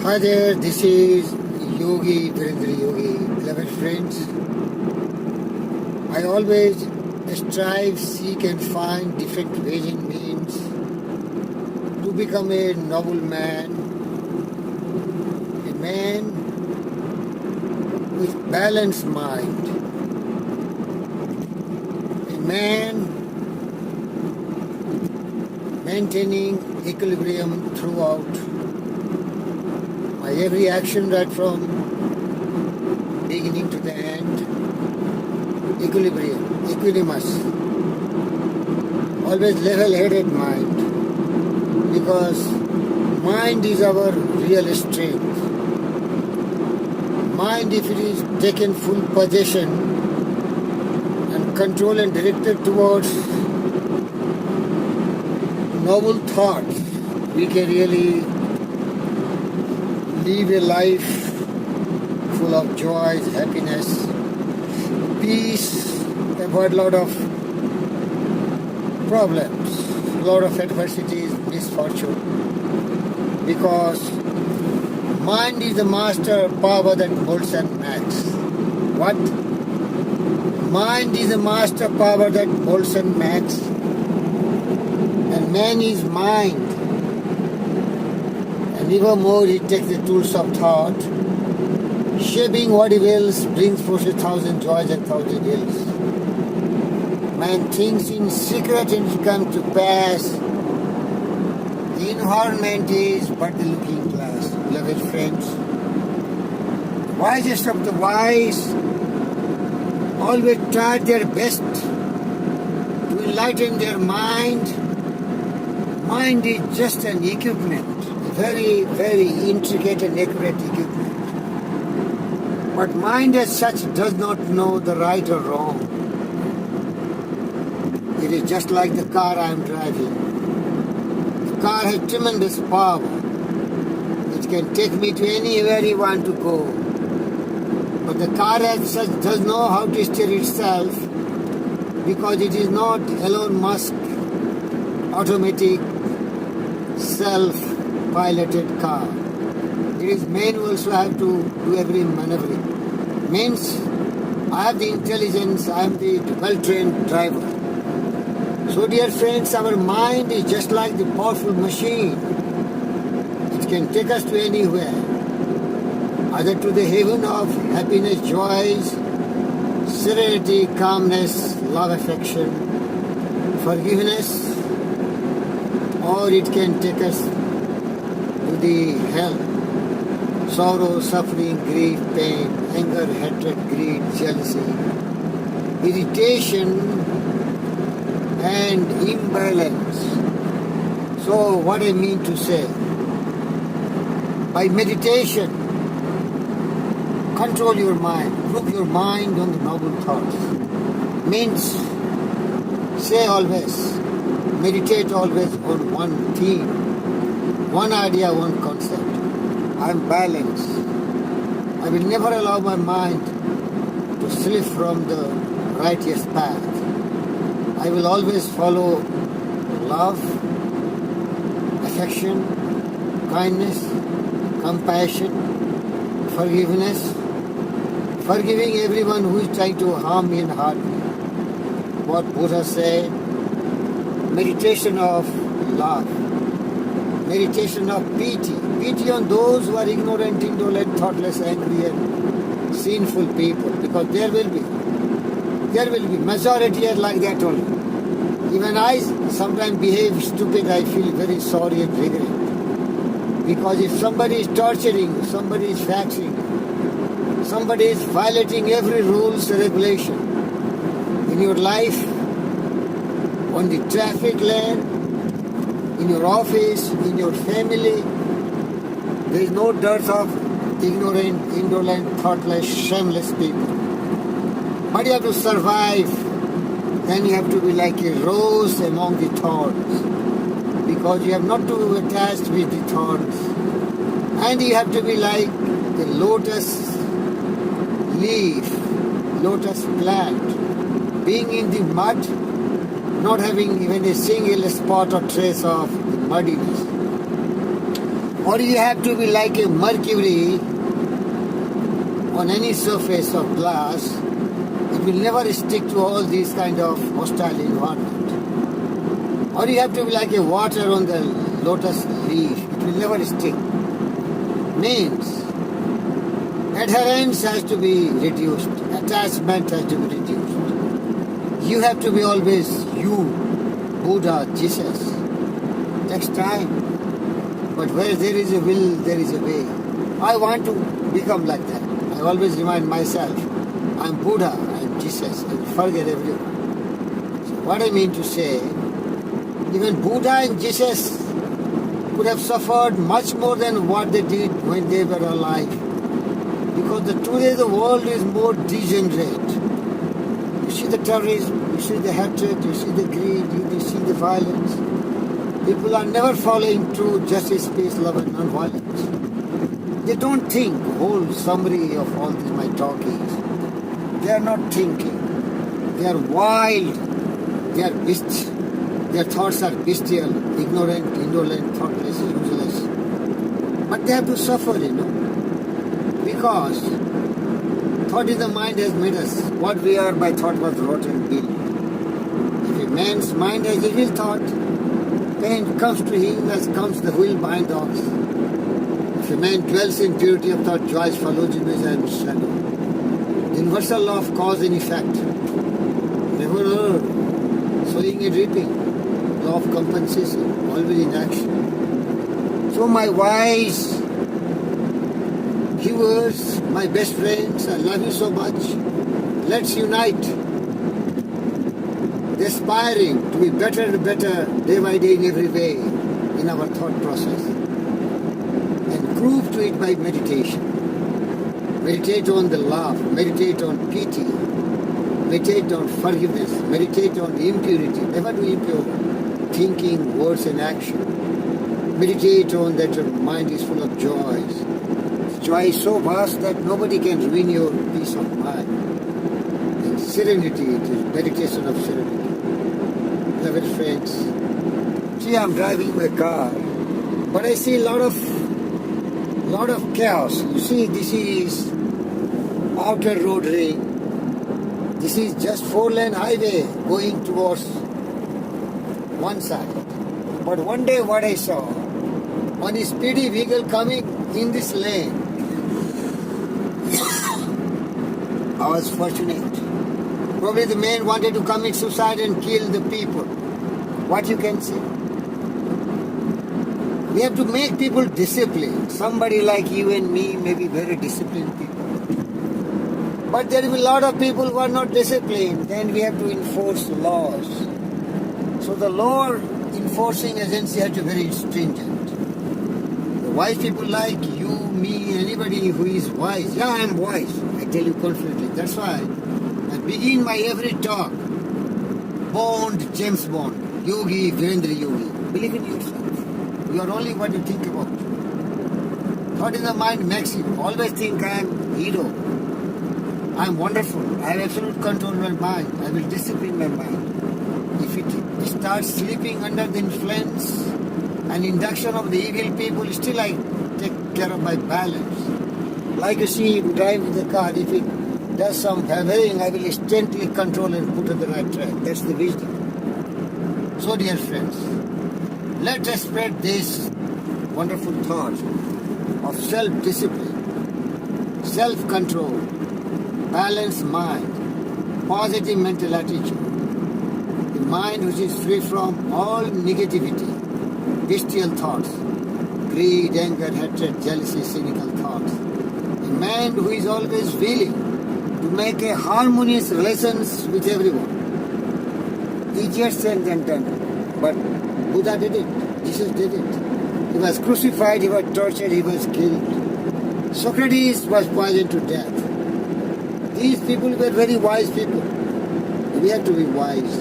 Hi there, this is Yogi, Virendra Yogi. Beloved friends, I always strive, seek and find different ways and means to become a noble man, a man with balanced mind, a man maintaining equilibrium throughout my every action, right from beginning to the end. Equilibrium, equanimous, always level-headed mind, because mind is our real strength. Mind, if it is taken full possession and controlled and directed towards noble thoughts, we can really live a life full of joys, happiness, peace, avoid a lot of problems, a lot of adversities, misfortune. Because mind is the master power that molds and makes. What? Mind is the master power that molds and makes. And man is mind. And even more, he takes the tools of thought, shaping what he wills, brings forth 1,000 joys and 1,000 ills. Man thinks in secret and it comes to pass. The environment is but the looking glass. Beloved friends, wisest of the wise always try their best to enlighten their mind. Mind is just an equipment, a very, very intricate and accurate equipment. But mind as such does not know the right or wrong. It is just like the car I am driving. The car has tremendous power. It can take me to anywhere you want to go. But the car as such does know how to steer itself, because it is not Elon Musk automatic self-piloted car. It is manual, so I have to do every maneuvering. Means I have the intelligence, I am the well-trained driver. So dear friends, our mind is just like the powerful machine. It can take us to anywhere, either to the haven of happiness, joys, serenity, calmness, love, affection, forgiveness, or it can take us to the hell. Sorrow, suffering, grief, pain, anger, hatred, greed, jealousy, irritation, and imbalance. So what I mean to say, by meditation, control your mind, group your mind on the noble thoughts. Means, say always, meditate always on one theme, one idea, one concept. I am balanced. I will never allow my mind to slip from the righteous path. I will always follow love, affection, kindness, compassion, forgiveness, forgiving everyone who is trying to harm me and hurt me. What Buddha said, meditation of love, meditation of pity, pity on those who are ignorant, indolent, thoughtless, angry and sinful people, because there will be majority are like that only. Even I sometimes behave stupid, I feel very sorry and regret. Because if somebody is torturing, somebody is faxing, somebody is violating every rules and regulation in your life, on the traffic lane, in your office, in your family, there is no dearth of ignorant, indolent, thoughtless, shameless people. But you have to survive. Then you have to be like a rose among the thorns, because you have not to be attached with the thorns. And you have to be like the lotus leaf, lotus plant, being in the mud, not having even a single spot or trace of the muddiness. Or you have to be like a mercury on any surface of glass. It will never stick to all these kind of hostile environment. Or you have to be like a water on the lotus leaf. It will never stick. Means adherence has to be reduced. Attachment has to be reduced. You have to be always you, Buddha, Jesus. Takes time. But where there is a will, there is a way. I want to become like that. I always remind myself, I'm Buddha, I'm Jesus. I forget everyone. So what I mean to say, even Buddha and Jesus could have suffered much more than what they did when they were alive. Because today the world is more degenerate. You see the terrorism, you see the hatred, you see the greed, you see the violence. People are never following true justice, peace, love and non-violence. They don't think. Whole summary of all this my talk is, they are not thinking. They are wild. They are beasts. Their thoughts are bestial, ignorant, indolent, thoughtless, useless. But they have to suffer, because thought in the mind has made us. What we are by thought was wrought and built. If a man's mind has evil thought, pain comes to him as comes the wheel behind the ox. If a man dwells in purity of thought, joys follows him as and shadow. The universal law of cause and effect. Never heard. Sowing and reaping. Law of compensation. Always in action. So my wise viewers, my best friends, I love you so much. Let's unite. Aspiring to be better and better day by day in every way in our thought process. And prove to it by meditation. Meditate on the love, meditate on pity, meditate on forgiveness, meditate on impurity. Never do impure thinking, words and action. Meditate on that your mind is full of joys. Joy is so vast that nobody can ruin your peace of mind. And serenity, it is meditation of serenity. Beloved friends, see, I'm driving my car, but I see a lot of chaos. You see, this is outer road ring. This is just 4-lane highway going towards one side. But one day what I saw, one speedy vehicle coming in this lane. I was fortunate. Probably the man wanted to commit suicide and kill the people. What you can say? We have to make people disciplined. Somebody like you and me may be very disciplined people. But there will be a lot of people who are not disciplined. Then we have to enforce laws. So the law enforcing agency has to be very stringent. The wise people like you, me, anybody who is wise. Yeah, I am wise. I tell you confidently. That's why I begin my every talk. Bond, James Bond, Yogi, Virendra Yogi. Believe in yourself. You are only what you think about. Thought in the mind makes you always think I am hero. I am wonderful. I have absolute control of my mind. I will discipline my mind. If it starts slipping under the influence and induction of the evil people, still I take care of my balance. Like you see, you drive with the car. If it does some havering, I will instantly control and put on the right track. That's the wisdom. So dear friends, let us spread this wonderful thought of self-discipline, self-control, balanced mind, positive mental attitude, a mind which is free from all negativity, bestial thoughts, greed, anger, hatred, jealousy, cynical thoughts. A man who is always willing to make a harmonious relations with everyone. Easier said than done. But Buddha did it. Jesus did it. He was crucified, he was tortured, he was killed. Socrates was poisoned to death. These people were very wise people. We have to be wise.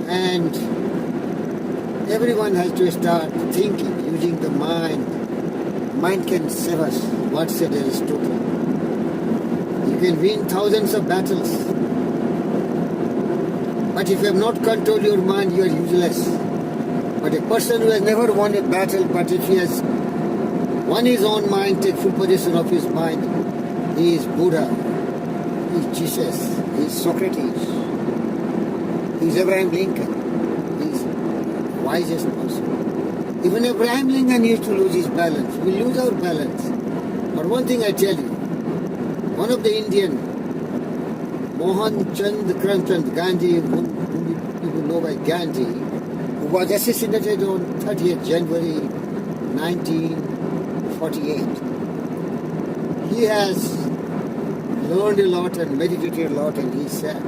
And everyone has to start thinking, using the mind. Mind can save us. What said Aristotle? You can win thousands of battles. But if you have not controlled your mind, you are useless. But a person who has never won a battle, but if he has on his own mind, take full possession of his mind. He is Buddha, he is Jesus, he is Socrates, he is Abraham Lincoln, he is wisest person. Even Abraham Lincoln used to lose his balance. We lose our balance. But one thing I tell you, one of the Indian, Mohan Chand Karamchand Gandhi, whom people know by Gandhi, who was assassinated on 30th January 1948. He has learned a lot and meditated a lot, and he said,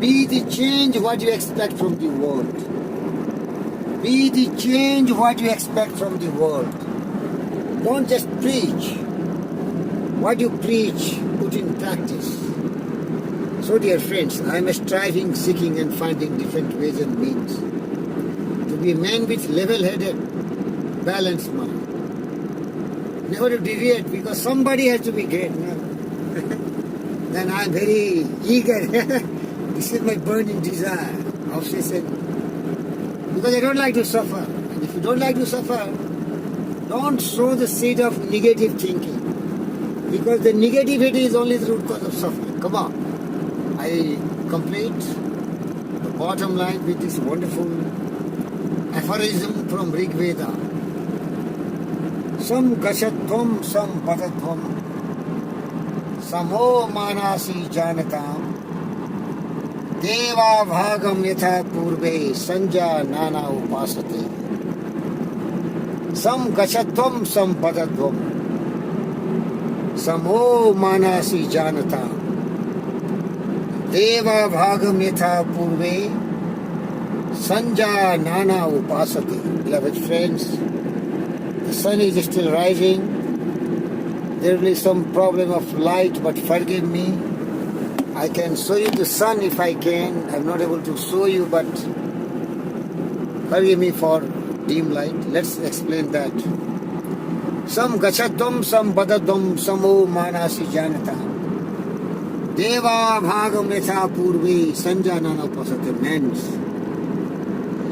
be the change what you expect from the world. Be the change what you expect from the world. Don't just preach. What you preach, put in practice. So dear friends, I am striving, seeking and finding different ways and means to be a man with level-headed, balanced mind. Never to deviate, because somebody has to be great. No? Then I am very eager. This is my burning desire, obsession. Because I don't like to suffer. And if you don't like to suffer, don't sow the seed of negative thinking. Because the negativity is only the root cause of suffering. Come on. I complete the bottom line with this wonderful aphorism from Rig Veda. Sam gachatvam, sam patatvam, samo manasi janatam, deva bhagam yatha purve, sanja nana upasate. Sam gachatvam, sam patatvam, samo manasi janatam, deva bhagam yatha purve, sanja nana upasate. Beloved friends, the sun is still rising. There will be some problem of light, but forgive me. I can show you the sun if I can. I'm not able to show you, but forgive me for dim light. Let's explain that. Sam gachatvam, sam badadvam, samo manasi janata. Deva bhagam yatha purve, sanjanana upasate. Means,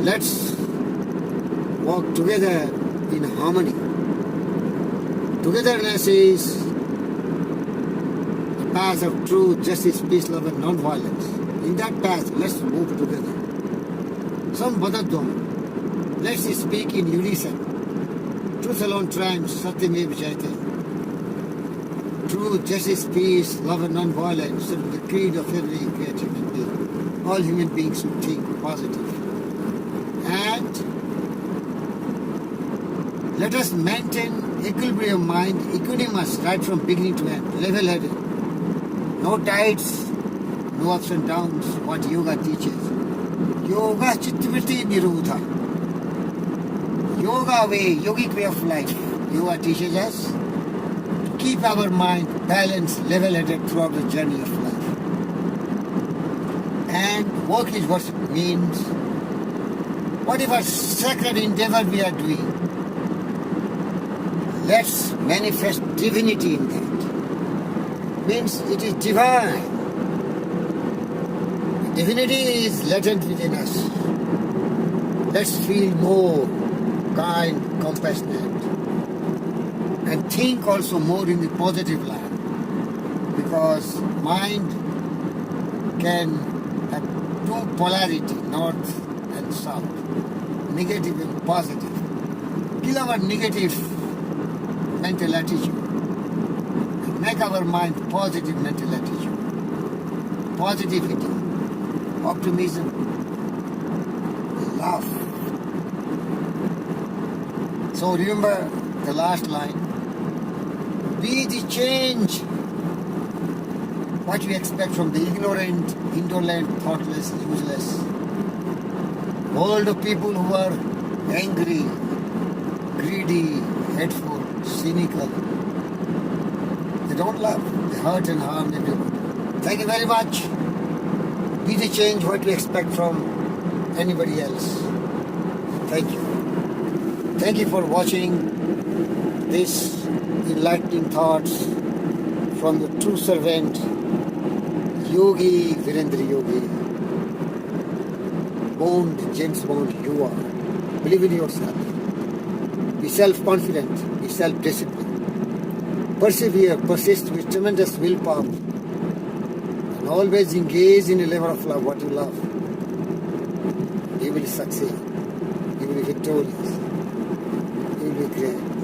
let's walk together in harmony. Togetherness is the path of truth, justice, peace, love and non-violence. In that path, let's move together. Some badadvam, let's speak in unison. Truth alone triumphs, Satyamev Jayate. Truth, justice, peace, love and non-violence should be the creed of every great human being. All human beings should think positive. And let us maintain equilibrium mind, equanimous right from beginning to end, level-headed. No tides, no ups and downs, what yoga teaches. Yoga chittavritti nirodha. Yoga way, yogic way of life. Yoga teaches us to keep our mind balanced, level-headed throughout the journey of life. And work is what it means. Whatever sacred endeavor we are doing, let's manifest divinity in that. Means it is divine. Divinity is latent within us. Let's feel more kind, compassionate, and think also more in the positive line. Because mind can have two polarity, north and south, negative and positive. Kill our negative mental attitude and make our mind positive mental attitude, positivity, optimism, love. So remember the last line, be the change what you expect from the ignorant, indolent, thoughtless, useless world of people who are angry, greedy, hateful, cynical. They don't love. They hurt and harm everyone. Thank you very much. Be the change what we expect from anybody else. Thank you. Thank you for watching this enlightening thoughts from the true servant, Yogi Virendra Yogi. Bond, James Bond, you are. Believe in yourself. Be self-confident. Be self-disciplined. Persevere, persist with tremendous willpower. And always engage in a labor of love, what you love. You will succeed. You will be victorious. You will be great.